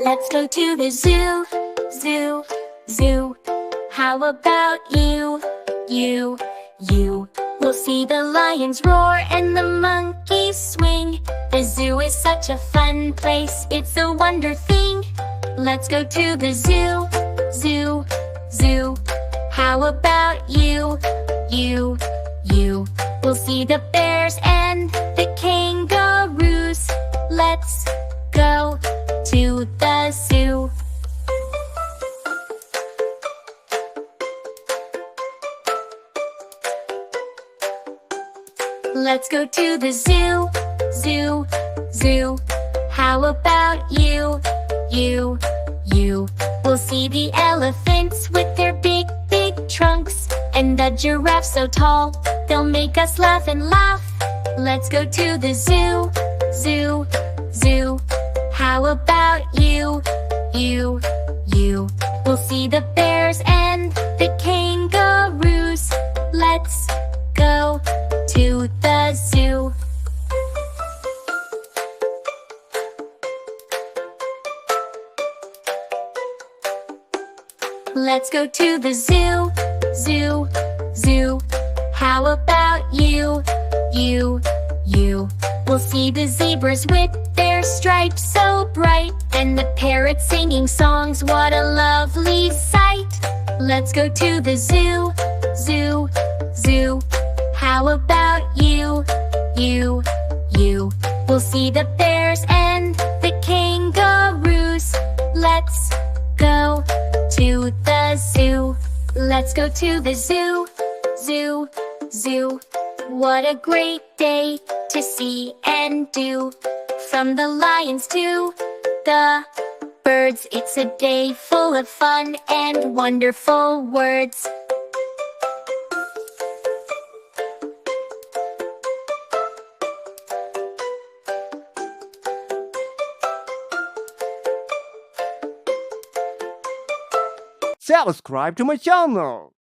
Let's go to the zoo, zoo, zoo. How about you, you? We'll see the lions roar and the monkeys swing. The zoo is such a fun place, it's a wonder thing. Let's go to the zoo, zoo, zoo. How about you, you? We'll see the bears and the kangaroos. Let's go to the zoo. Let's go to the zoo, zoo, zoo. How about you, you? We'll see the elephants with their big, big trunks, and the giraffes so tall, they'll make us laugh and laugh. Let's go to the zoo, zoo, zoo. How about you, you? We'll see the bears and the kangaroos. Let's go to the zoo. Let's go to the zoo, zoo, zoo. How about you, you? We'll see the zebras with their stripes so bright, and the parrots singing songs, what a lovely sight. Let's go to the zoo, zoo, zoo. How about you, you? We'll see the bears and the kangaroos. Let's go to the zoo. Let's go to the zoo, zoo, zoo. What a great day to see and do. From the lions to the birds, it's a day full of fun and wonderful words. Subscribe to my channel.